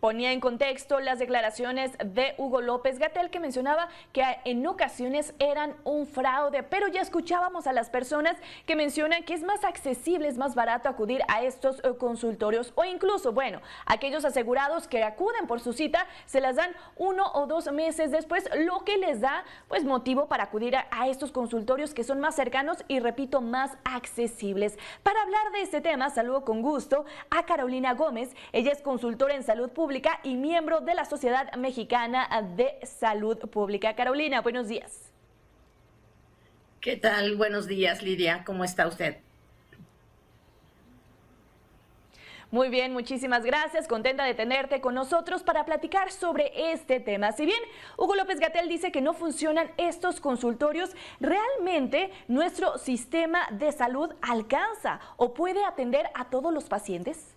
ponía en contexto las declaraciones de Hugo López-Gatell, que mencionaba que en ocasiones eran un fraude, pero ya escuchábamos a las personas que mencionan que es más accesible, es más barato acudir a estos consultorios, o incluso, bueno, aquellos asegurados que acuden por su cita se las dan 1 o 2 meses después, lo que les da pues motivo para acudir a estos consultorios que son más cercanos y, repito, más accesibles. Para hablar de este tema, saludo con gusto a Carolina Gómez. Ella es consultora en salud pública y miembro de la Sociedad Mexicana de Salud Pública. Carolina, buenos días. ¿Qué tal? Buenos días, Lidia. ¿Cómo está usted? Muy bien, muchísimas gracias. Contenta de tenerte con nosotros para platicar sobre este tema. Si bien Hugo López-Gatell dice que no funcionan estos consultorios, ¿realmente nuestro sistema de salud alcanza o puede atender a todos los pacientes?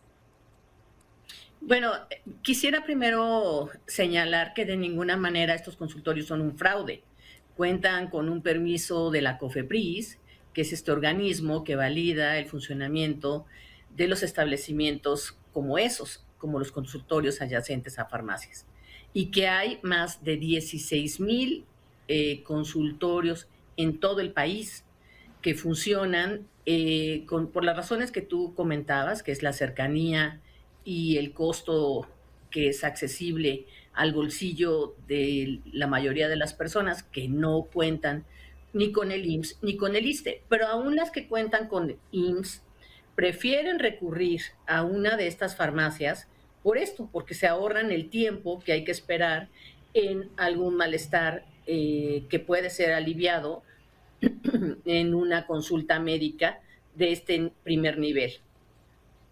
Bueno, quisiera primero señalar que de ninguna manera estos consultorios son un fraude. Cuentan con un permiso de la COFEPRIS, que es este organismo que valida el funcionamiento de los establecimientos como esos, como los consultorios adyacentes a farmacias. Y que hay más de 16,000 consultorios en todo el país que funcionan por las razones que tú comentabas, que es la cercanía y el costo que es accesible al bolsillo de la mayoría de las personas que no cuentan ni con el IMSS ni con el ISSSTE. Pero aún las que cuentan con IMSS prefieren recurrir a una de estas farmacias por esto, porque se ahorran el tiempo que hay que esperar en algún malestar que puede ser aliviado en una consulta médica de este primer nivel.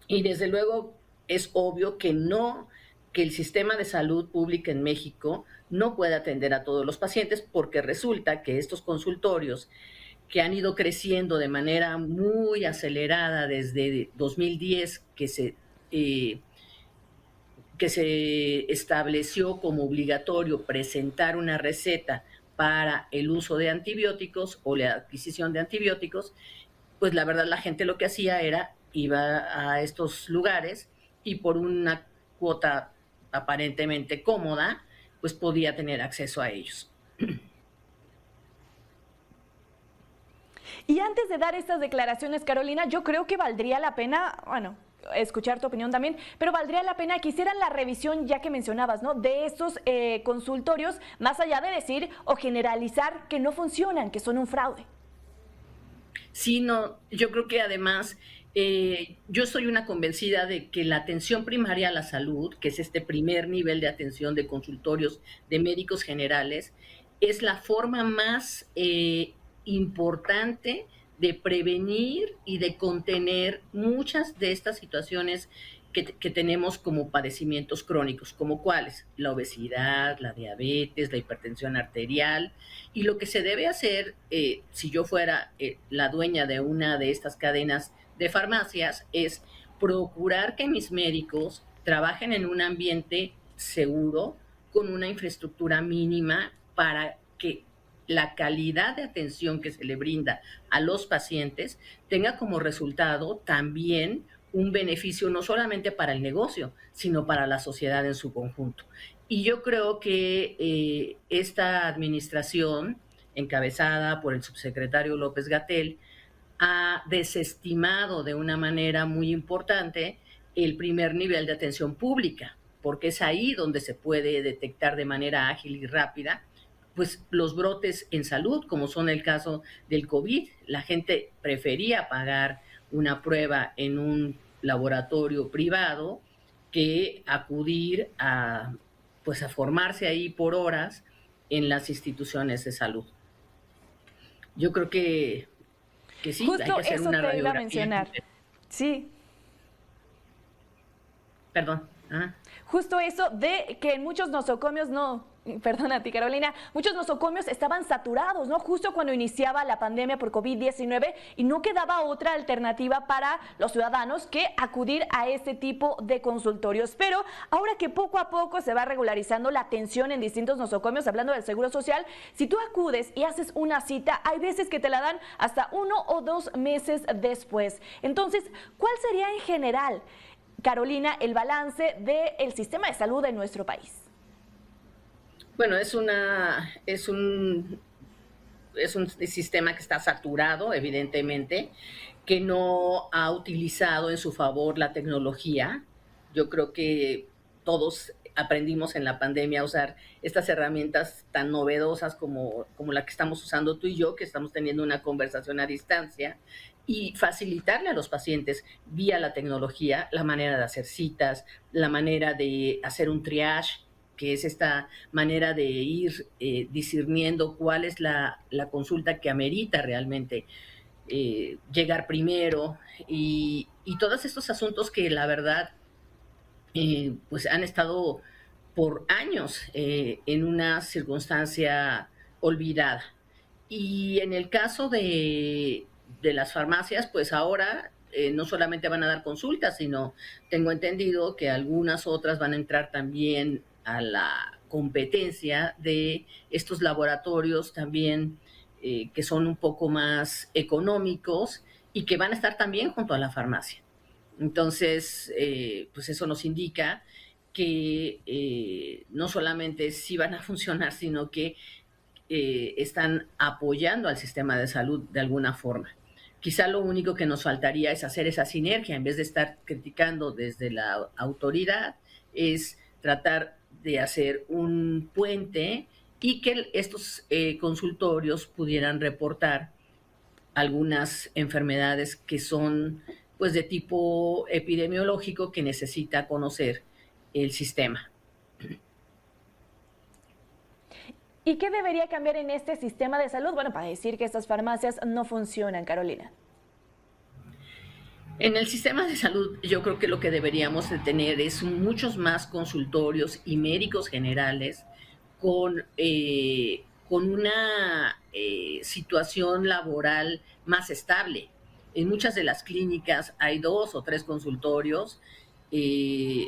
Y desde luego es obvio que el sistema de salud pública en México no puede atender a todos los pacientes, porque resulta que estos consultorios que han ido creciendo de manera muy acelerada desde 2010, que se estableció como obligatorio presentar una receta para el uso de antibióticos o la adquisición de antibióticos, pues la verdad la gente lo que hacía era iba a estos lugares y por una cuota aparentemente cómoda, pues podía tener acceso a ellos. Y antes de dar estas declaraciones, Carolina, yo creo que valdría la pena, bueno, escuchar tu opinión también, pero valdría la pena que hicieran la revisión, ya que mencionabas, ¿no?, de estos consultorios, más allá de decir o generalizar que no funcionan, que son un fraude. Sí, no, yo creo que además yo soy una convencida de que la atención primaria a la salud, que es este primer nivel de atención de consultorios de médicos generales, es la forma más importante de prevenir y de contener muchas de estas situaciones que tenemos como padecimientos crónicos, como cuáles: la obesidad, la diabetes, la hipertensión arterial. Y lo que se debe hacer, si yo fuera la dueña de una de estas cadenas de farmacias, es procurar que mis médicos trabajen en un ambiente seguro, con una infraestructura mínima, para que la calidad de atención que se le brinda a los pacientes tenga como resultado también un beneficio no solamente para el negocio, sino para la sociedad en su conjunto. Y yo creo que esta administración, encabezada por el subsecretario López-Gatell, ha desestimado de una manera muy importante el primer nivel de atención pública, porque es ahí donde se puede detectar de manera ágil y rápida pues los brotes en salud, como son el caso del COVID. La gente prefería pagar una prueba en un laboratorio privado que acudir pues a formarse ahí por horas en las instituciones de salud. Yo creo que sí, Justo hay que hacer eso una te iba a radiografía. mencionar. Sí. Perdón. Justo eso de que en muchos nosocomios perdona a ti, Carolina, muchos nosocomios estaban saturados, ¿no?, justo cuando iniciaba la pandemia por COVID-19, y no quedaba otra alternativa para los ciudadanos que acudir a este tipo de consultorios. Pero ahora que poco a poco se va regularizando la atención en distintos nosocomios, hablando del Seguro Social, si tú acudes y haces una cita, hay veces que te la dan hasta 1 o 2 meses después. Entonces, ¿cuál sería en general Carolina, el balance del sistema de salud en nuestro país? Bueno, es un sistema que está saturado, evidentemente, que no ha utilizado en su favor la tecnología. Yo creo que todos aprendimos en la pandemia a usar estas herramientas tan novedosas como la que estamos usando tú y yo, que estamos teniendo una conversación a distancia, y facilitarle a los pacientes vía la tecnología la manera de hacer citas, la manera de hacer un triage, que es esta manera de ir discerniendo cuál es la consulta que amerita realmente llegar primero y todos estos asuntos que la verdad pues han estado por años en una circunstancia olvidada. Y en el caso de las farmacias, pues ahora no solamente van a dar consultas, sino tengo entendido que algunas otras van a entrar también a la competencia de estos laboratorios también que son un poco más económicos y que van a estar también junto a la farmacia. Entonces, pues eso nos indica que no solamente sí van a funcionar, sino que están apoyando al sistema de salud de alguna forma. Quizá lo único que nos faltaría es hacer esa sinergia, en vez de estar criticando desde la autoridad, es tratar de hacer un puente y que estos consultorios pudieran reportar algunas enfermedades que son pues de tipo epidemiológico que necesita conocer el sistema. ¿Y qué debería cambiar en este sistema de salud? Bueno, para decir que estas farmacias no funcionan, Carolina. En el sistema de salud, yo creo que lo que deberíamos de tener es muchos más consultorios y médicos generales con una situación laboral más estable. En muchas de las clínicas hay 2 o 3 consultorios,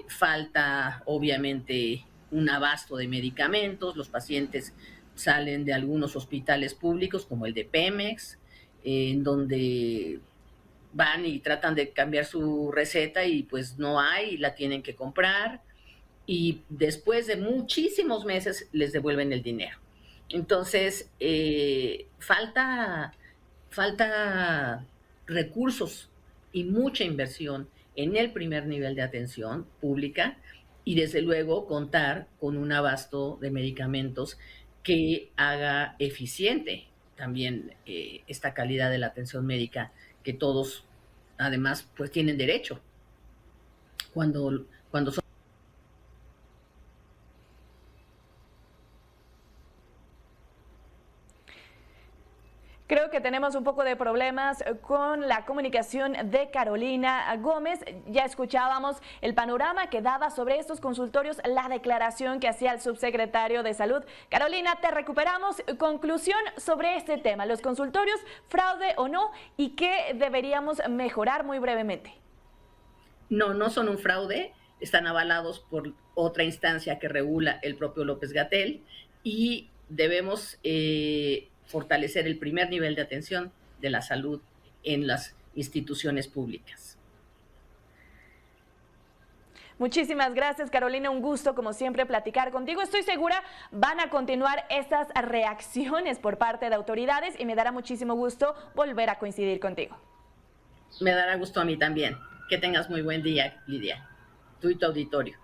falta obviamente un abasto de medicamentos, los pacientes salen de algunos hospitales públicos como el de Pemex, en donde van y tratan de cambiar su receta y pues no hay, y la tienen que comprar y después de muchísimos meses les devuelven el dinero. Entonces, falta recursos y mucha inversión en el primer nivel de atención pública y desde luego contar con un abasto de medicamentos que haga eficiente también esta calidad de la atención médica que todos además pues tienen derecho cuando son. Creo que tenemos un poco de problemas con la comunicación de Carolina Gómez. Ya escuchábamos el panorama que daba sobre estos consultorios, la declaración que hacía el subsecretario de Salud. Carolina, te recuperamos. Conclusión sobre este tema, los consultorios, fraude o no, y qué deberíamos mejorar muy brevemente. No son un fraude, están avalados por otra instancia que regula el propio López-Gatell y debemos fortalecer el primer nivel de atención de la salud en las instituciones públicas. Muchísimas gracias, Carolina. Un gusto, como siempre, platicar contigo. Estoy segura van a continuar estas reacciones por parte de autoridades y me dará muchísimo gusto volver a coincidir contigo. Me dará gusto a mí también. Que tengas muy buen día, Lidia. Tú y tu auditorio.